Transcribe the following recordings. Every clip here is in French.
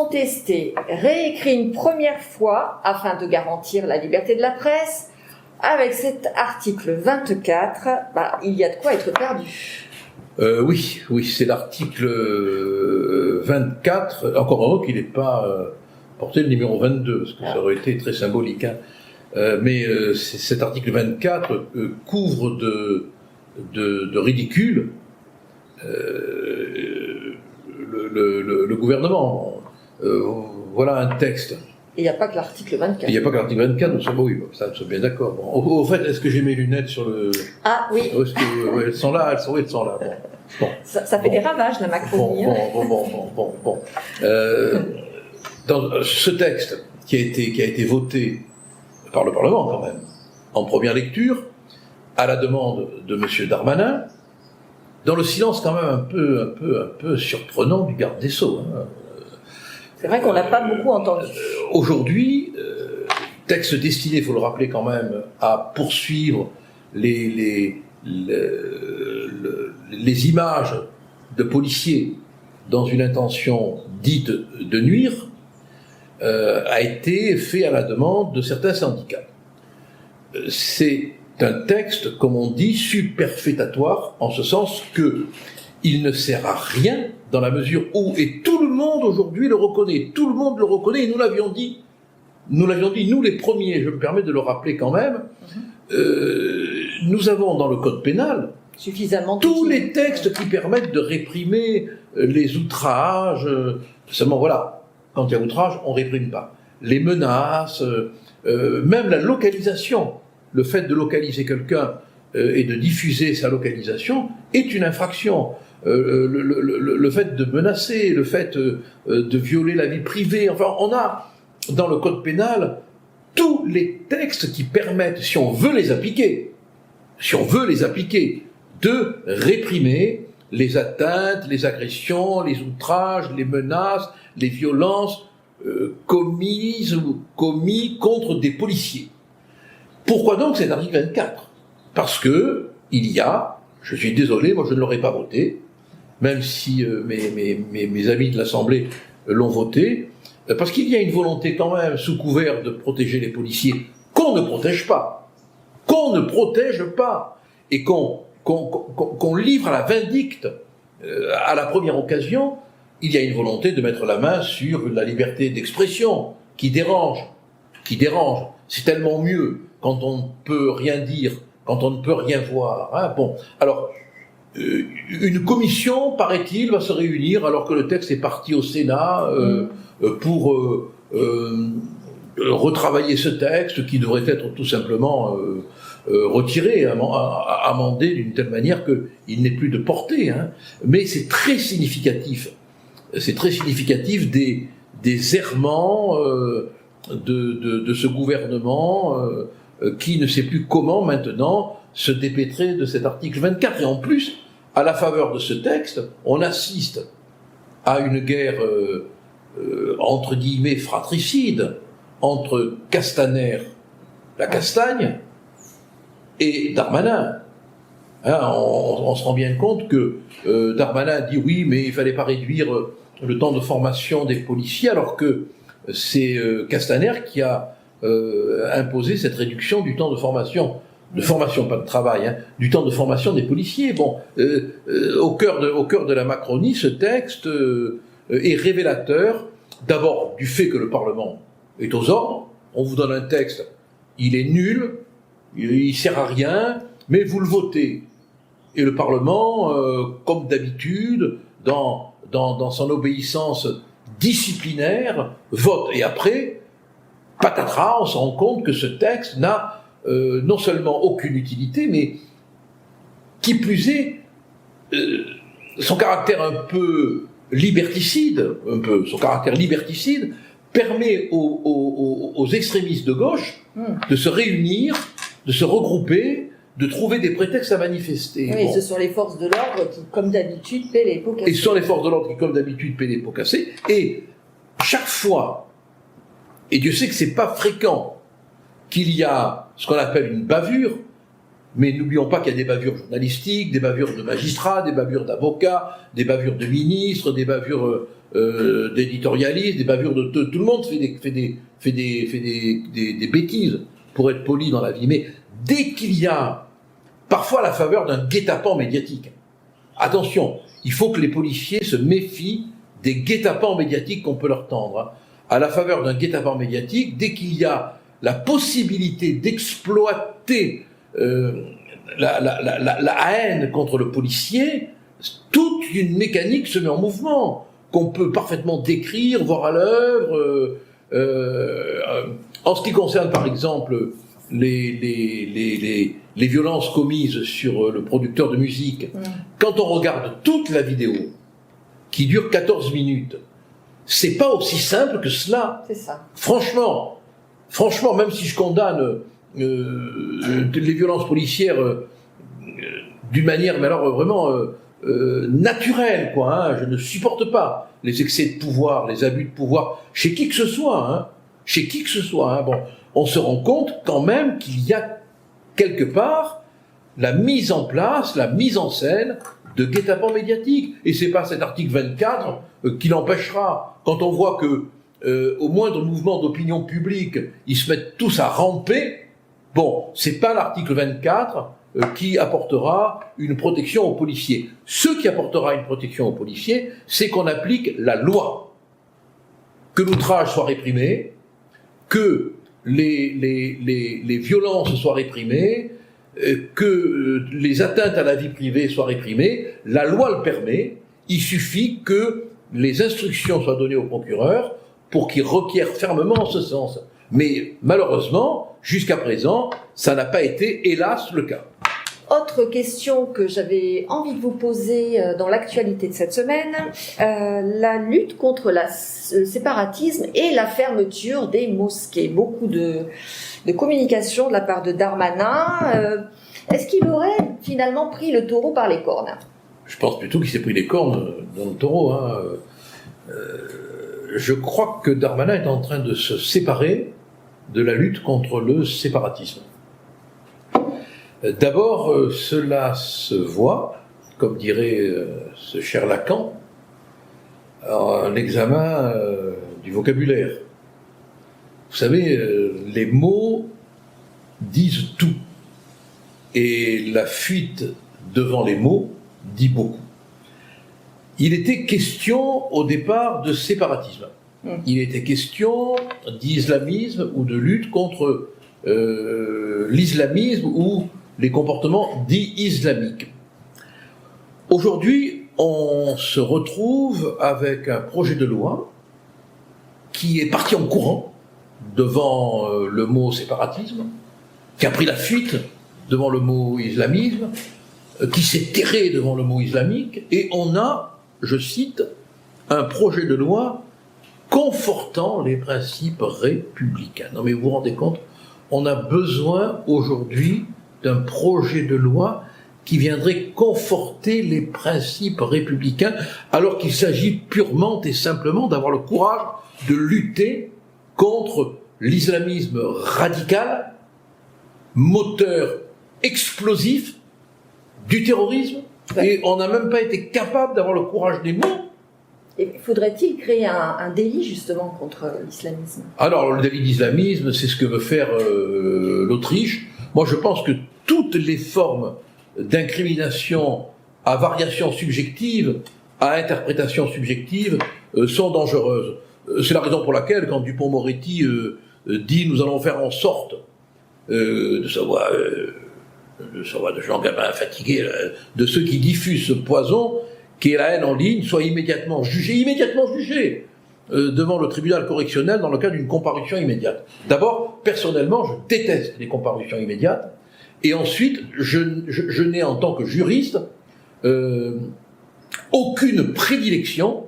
contesté, réécrit une première fois afin de garantir la liberté de la presse. Avec cet article 24, il y a de quoi être perdu. Oui, c'est l'article 24. Encore heureux qu'il n'ait pas porté le numéro 22, parce que ça aurait été très symbolique. Mais cet article 24 couvre de ridicule le gouvernement. Voilà un texte. Et il n'y a pas que l'article 24. Il n'y a pas que l'article 24, nous sommes bien d'accord. Bon, au fait, est-ce que j'ai mes lunettes sur le... Ah oui. Elles sont là, elles sont là. Bon. Ça fait des ravages, la Macronie. Bon. Dans ce texte qui a été voté par le Parlement quand même, en première lecture, à la demande de M. Darmanin, dans le silence quand même un peu surprenant du garde des Sceaux. C'est vrai qu'on l'a pas beaucoup entendu. Aujourd'hui, texte destiné, il faut le rappeler quand même, à poursuivre les images de policiers dans une intention dite de nuire, a été fait à la demande de certains syndicats. C'est un texte, comme on dit, superfétatoire, en ce sens que il ne sert à rien dans la mesure où, et tout le monde aujourd'hui le reconnaît, tout le monde le reconnaît, et nous l'avions dit, nous les premiers, je me permets de le rappeler quand même, nous avons dans le code pénal suffisamment tous les textes qui permettent de réprimer les outrages, seulement voilà, quand il y a outrage, on ne réprime pas. Les menaces, même la localisation, le fait de localiser quelqu'un et de diffuser sa localisation est une infraction. Le fait de menacer, le fait de violer la vie privée, enfin on a dans le code pénal tous les textes qui permettent, si on veut les appliquer, de réprimer les atteintes, les agressions, les outrages, les menaces, les violences commises ou commis contre des policiers. Pourquoi donc cet article 24 ? Parce que il y a, je suis désolé, moi je ne l'aurais pas voté, même si mes amis de l'Assemblée l'ont voté, parce qu'il y a une volonté quand même, sous couvert de protéger les policiers, qu'on ne protège pas, et qu'on livre à la vindicte à la première occasion. Il y a une volonté de mettre la main sur la liberté d'expression, qui dérange. C'est tellement mieux quand on ne peut rien dire, quand on ne peut rien voir. Bon, alors, une commission, paraît-il, va se réunir alors que le texte est parti au Sénat pour retravailler ce texte qui devrait être tout simplement retiré, amendé d'une telle manière qu'il n'ait plus de portée. Mais c'est très significatif. C'est très significatif des errements de ce gouvernement qui ne sait plus comment maintenant se dépêtrer de cet article 24. Et en plus, à la faveur de ce texte, on assiste à une guerre entre guillemets fratricide entre Castaner, la Castagne, et Darmanin. On se rend bien compte que Darmanin dit oui, mais il ne fallait pas réduire le temps de formation des policiers, alors que c'est Castaner qui a imposé cette réduction du temps de formation pas de travail, du temps de formation des policiers. Bon, au cœur de la Macronie, ce texte est révélateur, d'abord du fait que le Parlement est aux ordres. On vous donne un texte, il est nul, il sert à rien, mais vous le votez. Et le Parlement, comme d'habitude, dans son obéissance disciplinaire, vote. Et après, patatras, on se rend compte que ce texte n'a non seulement aucune utilité, mais qui plus est, son caractère un peu liberticide, permet aux extrémistes de gauche de se réunir, de se regrouper, de trouver des prétextes à manifester. Oui, ce sont les forces de l'ordre qui, comme d'habitude, paient les pots cassés. Et ce sont les forces de l'ordre qui, comme d'habitude, paient les pots cassés. Et chaque fois, et Dieu sait que c'est pas fréquent, qu'il y a ce qu'on appelle une bavure, mais n'oublions pas qu'il y a des bavures journalistiques, des bavures de magistrats, des bavures d'avocats, des bavures de ministres, des bavures d'éditorialistes, des bavures de tout le monde fait des bêtises, pour être poli dans la vie. Mais dès qu'il y a, parfois à la faveur d'un guet-apens médiatique, attention, il faut que les policiers se méfient des guet-apens médiatiques qu'on peut leur tendre. À la faveur d'un guet-apens médiatique, dès qu'il y a la possibilité d'exploiter la haine contre le policier, toute une mécanique se met en mouvement, qu'on peut parfaitement décrire, voir à l'œuvre. En ce qui concerne, par exemple, les violences commises sur le producteur de musique, quand on regarde toute la vidéo, qui dure 14 minutes, c'est pas aussi simple que cela. C'est ça. Franchement, même si je condamne les violences policières d'une manière, mais alors vraiment naturelle, quoi. Hein, je ne supporte pas les excès de pouvoir, les abus de pouvoir chez qui que ce soit. Hein, chez qui que ce soit. Hein, bon, on se rend compte quand même qu'il y a quelque part la mise en place, la mise en scène de guet-apens médiatiques. Et c'est pas cet article 24 qui l'empêchera. Quand on voit que au moindre mouvement d'opinion publique, ils se mettent tous à ramper, bon, c'est pas l'article 24 qui apportera une protection aux policiers. Ce qui apportera une protection aux policiers, c'est qu'on applique la loi. Que l'outrage soit réprimé, que les violences soient réprimées, que les atteintes à la vie privée soient réprimées, la loi le permet, il suffit que les instructions soient données au procureur pour qu'il requiert fermement en ce sens. Mais malheureusement, jusqu'à présent, ça n'a pas été, hélas, le cas. Autre question que j'avais envie de vous poser dans l'actualité de cette semaine, la lutte contre le séparatisme et la fermeture des mosquées. Beaucoup de communication de la part de Darmanin. Est-ce qu'il aurait finalement pris le taureau par les cornes? Je pense plutôt qu'il s'est pris les cornes dans le taureau. Hein. Je crois que Darmanin est en train de se séparer de la lutte contre le séparatisme. D'abord, cela se voit, comme dirait ce cher Lacan, en examen du vocabulaire. Vous savez, les mots disent tout. Et la fuite devant les mots dit beaucoup. Il était question au départ de séparatisme. Il était question d'islamisme ou de lutte contre l'islamisme ou les comportements dits islamiques. Aujourd'hui, on se retrouve avec un projet de loi qui est parti en courant devant le mot séparatisme, qui a pris la fuite devant le mot islamisme, qui s'est terré devant le mot islamique, et on a, je cite, un projet de loi confortant les principes républicains. Non mais vous vous rendez compte, on a besoin aujourd'hui d'un projet de loi qui viendrait conforter les principes républicains, alors qu'il s'agit purement et simplement d'avoir le courage de lutter contre l'islamisme radical, moteur explosif du terrorisme, et on n'a même pas été capable d'avoir le courage des mots. Et faudrait-il créer un délit justement contre l'islamisme? Alors le délit d'islamisme, c'est ce que veut faire l'Autriche. Moi je pense que toutes les formes d'incrimination à variation subjective, à interprétation subjective, sont dangereuses. C'est la raison pour laquelle, quand Dupond-Moretti dit « nous allons faire en sorte de savoir de Jean Gabin fatigué, de ceux qui diffusent ce poison, qui est la haine en ligne, soient immédiatement jugés devant le tribunal correctionnel dans le cadre d'une comparution immédiate. » D'abord, personnellement, je déteste les comparutions immédiates, et ensuite, je n'ai en tant que juriste aucune prédilection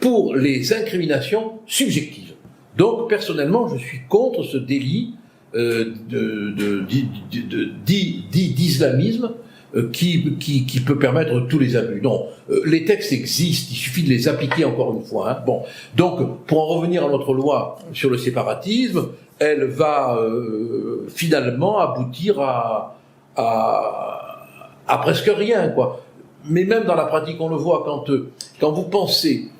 pour les incriminations subjectives. Donc, personnellement, je suis contre ce délit d'islamisme qui peut permettre tous les abus. Non, les textes existent, il suffit de les appliquer encore une fois. Hein. Bon, donc, pour en revenir à notre loi sur le séparatisme, elle va finalement aboutir à presque rien, quoi. mais même dans la pratique, on le voit quand vous pensez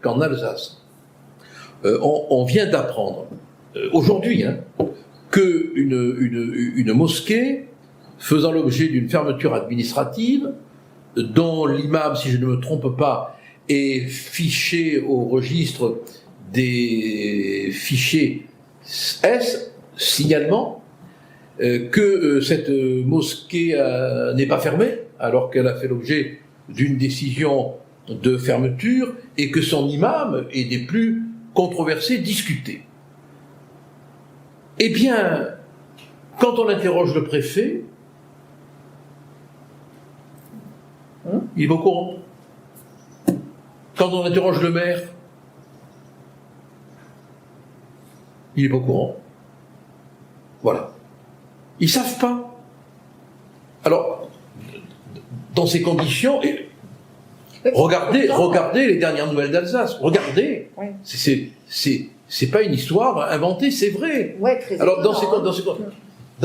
qu'en Alsace, on vient d'apprendre aujourd'hui que une mosquée faisant l'objet d'une fermeture administrative, dont l'imam, si je ne me trompe pas, est fiché au registre des fichiers S, signalement, que cette mosquée n'est pas fermée, alors qu'elle a fait l'objet d'une décision de fermeture, et que son imam est des plus controversés, discutés. Eh bien, quand on interroge le préfet, il est pas au courant. Quand on interroge le maire, il n'est pas au courant. Voilà. Ils ne savent pas. Alors, dans ces conditions, regardez les dernières nouvelles d'Alsace. Regardez. Oui. C'est pas une histoire inventée, c'est vrai. Ouais, très alors, dans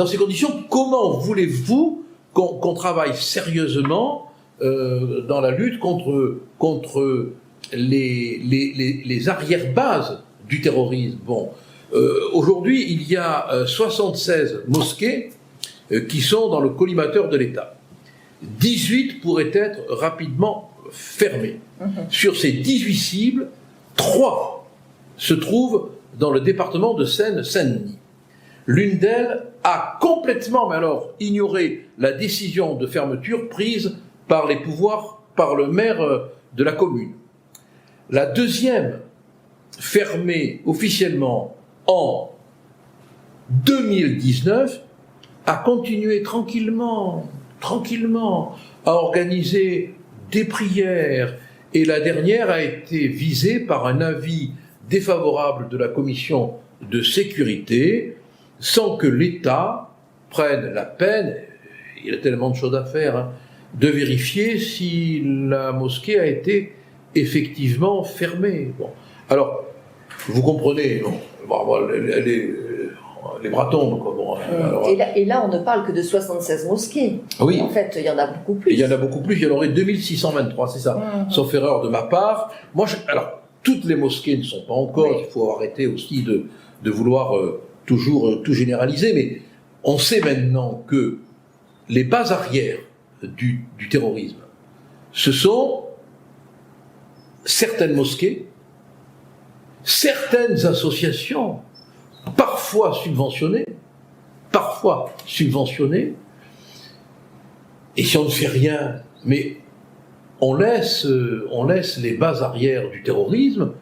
ces conditions, comment voulez-vous qu'on travaille sérieusement dans la lutte contre les arrière-bases du terrorisme? Bon, aujourd'hui, il y a 76 mosquées qui sont dans le collimateur de l'État. 18 pourraient être rapidement fermées. Sur ces 18 cibles, 3 se trouvent dans le département de Seine-Saint-Denis. L'une d'elles a complètement, mais alors, ignoré la décision de fermeture prise par les pouvoirs, par le maire de la commune. La deuxième, fermée officiellement en 2019, a continué tranquillement à organiser des prières, et la dernière a été visée par un avis défavorable de la commission de sécurité, sans que l'État prenne la peine, il y a tellement de choses à faire, de vérifier si la mosquée a été effectivement fermée. Bon. Alors, vous comprenez, les bras tombent. Bon, alors, et là, on ne parle que de 76 mosquées. Oui. En fait, il y en a beaucoup plus. Il y en a beaucoup plus, il y en aurait 2623, c'est ça. Sauf erreur de ma part. Alors, toutes les mosquées ne sont pas en cause, il faut arrêter aussi de vouloir toujours tout généraliser, mais on sait maintenant que les bases arrières du terrorisme, ce sont certaines mosquées, certaines associations, parfois subventionnées, et si on ne fait rien, mais on laisse les bases arrières du terrorisme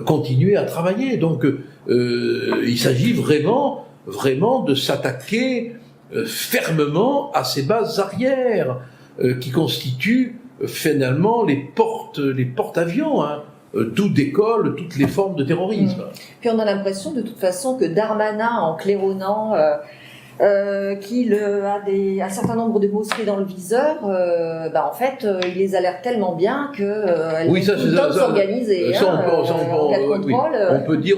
continuer à travailler. Donc, il s'agit vraiment de s'attaquer fermement à ces bases arrières qui constituent finalement les porte-avions, d'où décollent toutes les formes de terrorisme. Puis on a l'impression de toute façon que Darmanin, en claironnant qu'il a un certain nombre de mosquées dans le viseur, en fait, il les alerte tellement bien qu'elles vont tout le temps de s'organiser.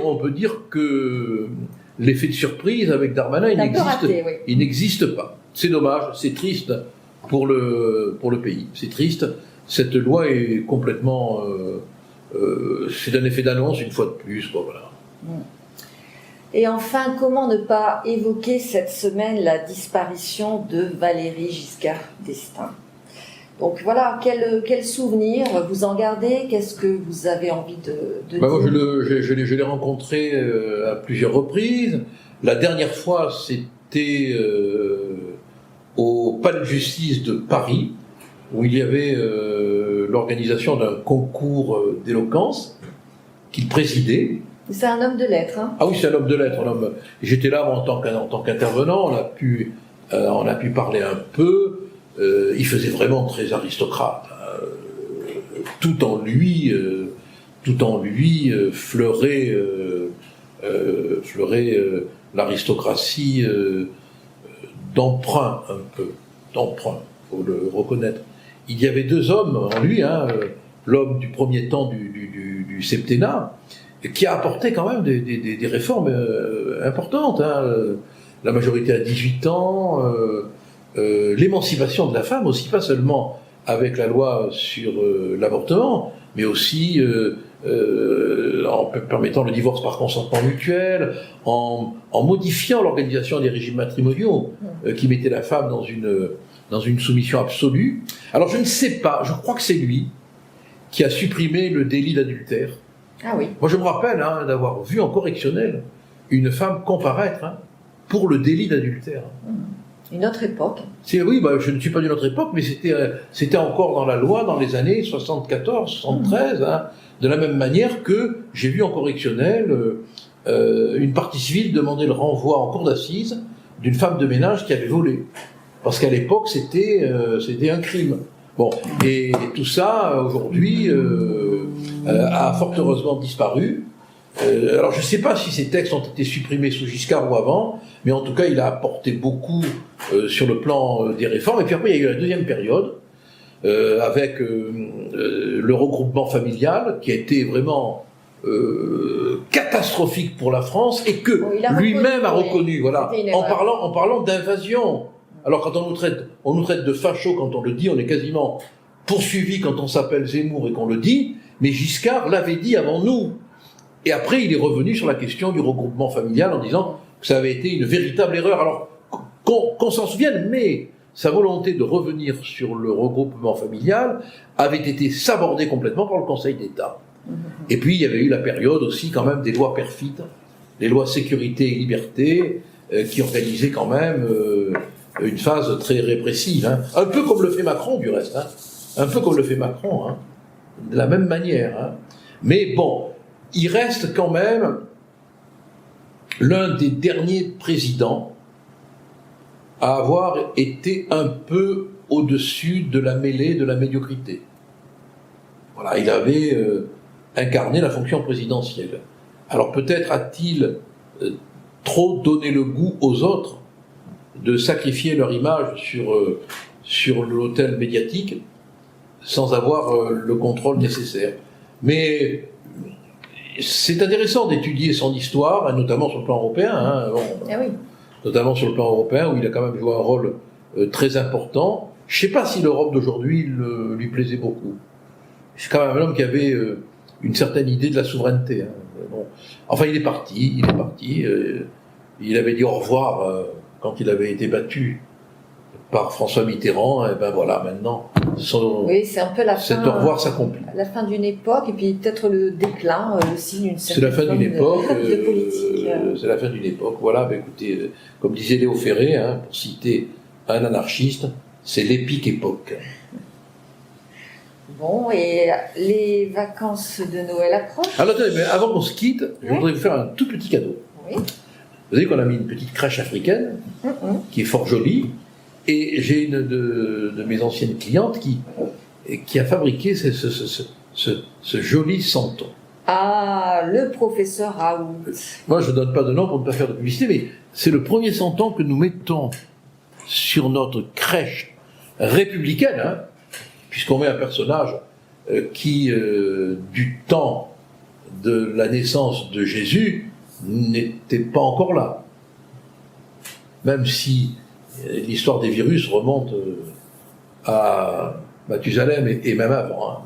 On peut dire que l'effet de surprise avec Darmanin, il n'existe pas. C'est dommage, c'est triste pour le pays. C'est triste. Cette loi est complètement... c'est un effet d'annonce une fois de plus. Bon, voilà. Et enfin, comment ne pas évoquer cette semaine la disparition de Valéry Giscard d'Estaing? Donc voilà, quel souvenir vous en gardez? Qu'est-ce que vous avez envie de dire? Moi, je l'ai rencontré à plusieurs reprises. La dernière fois, c'était au Palais de Justice de Paris, où il y avait l'organisation d'un concours d'éloquence qu'il présidait. C'est un homme de lettres. Ah oui, c'est un homme de lettres. J'étais là en tant qu'intervenant, on a pu parler un peu. Il faisait vraiment très aristocrate. Tout en lui fleurait l'aristocratie d'emprunt un peu. D'emprunt, faut le reconnaître. Il y avait 2 hommes en lui, l'homme du premier temps du septennat, qui a apporté quand même des réformes importantes. La majorité à 18 ans, l'émancipation de la femme aussi, pas seulement avec la loi sur l'avortement, mais aussi en permettant le divorce par consentement mutuel, en modifiant l'organisation des régimes matrimoniaux qui mettaient la femme dans une soumission absolue. Alors je ne sais pas, je crois que c'est lui qui a supprimé le délit d'adultère. Ah oui. Moi je me rappelle d'avoir vu en correctionnel une femme comparaître pour le délit d'adultère. Une autre époque. Oui, je ne suis pas d'une autre époque, mais c'était encore dans la loi dans les années 74, 73, de la même manière que j'ai vu en correctionnel une partie civile demander le renvoi en cour d'assises d'une femme de ménage qui avait volé. Parce qu'à l'époque, c'était un crime. Bon, et tout ça, aujourd'hui, a fort heureusement disparu. Alors je ne sais pas si ces textes ont été supprimés sous Giscard ou avant, mais en tout cas il a apporté beaucoup sur le plan des réformes. Et puis après il y a eu la deuxième période avec le regroupement familial qui a été vraiment catastrophique pour la France et que lui-même a reconnu, voilà, en parlant d'invasion. Alors quand on nous traite de fachos quand on le dit, on est quasiment poursuivi quand on s'appelle Zemmour et qu'on le dit, mais Giscard l'avait dit avant nous. Et après, il est revenu sur la question du regroupement familial en disant que ça avait été une véritable erreur. Alors, qu'on s'en souvienne, mais sa volonté de revenir sur le regroupement familial avait été sabordée complètement par le Conseil d'État. Et puis, il y avait eu la période aussi quand même des lois perfides, les lois sécurité et liberté, qui organisaient quand même une phase très répressive. Un peu comme le fait Macron, du reste. Un peu comme le fait Macron, de la même manière. Mais bon... il reste quand même l'un des derniers présidents à avoir été un peu au-dessus de la mêlée de la médiocrité. Voilà, il avait incarné la fonction présidentielle. Alors peut-être a-t-il trop donné le goût aux autres de sacrifier leur image sur l'autel médiatique sans avoir le contrôle nécessaire. Mais c'est intéressant d'étudier son histoire, notamment sur le plan européen. Notamment sur le plan européen, où il a quand même joué un rôle très important. Je ne sais pas si l'Europe d'aujourd'hui lui plaisait beaucoup. C'est quand même un homme qui avait une certaine idée de la souveraineté. Bon. Enfin, il est parti. Il avait dit au revoir quand il avait été battu par François Mitterrand, et ben voilà, maintenant, oui, c'est un peu la fin, cet au revoir s'accomplit. La fin d'une époque, et puis peut-être le déclin aussi d'une certaine c'est la fin d'une époque, de politique. C'est la fin d'une époque, voilà, ben écoutez, comme disait Léo Ferré, pour citer un anarchiste, c'est l'épique époque. Bon, et les vacances de Noël approchent. Alors attendez, mais avant qu'on se quitte, je voudrais vous faire un tout petit cadeau. Oui. Vous savez qu'on a mis une petite crèche africaine, qui est fort jolie, et j'ai une de mes anciennes clientes qui a fabriqué ce joli santon. Ah, le professeur Raoult. Moi, je ne donne pas de nom pour ne pas faire de publicité, mais c'est le premier santon que nous mettons sur notre crèche républicaine, puisqu'on met un personnage qui, du temps de la naissance de Jésus, n'était pas encore là. Même si l'histoire des virus remonte à Mathusalem et même avant.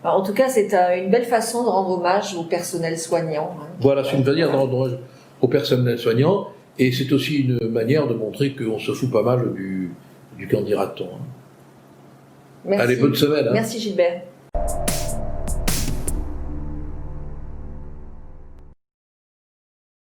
En tout cas, c'est une belle façon de rendre hommage au personnel soignant. Voilà, c'est une manière de rendre hommage au personnel soignant, et c'est aussi une manière de montrer qu'on se fout pas mal du candidaton. Merci. Allez, bonne semaine. Merci Gilbert.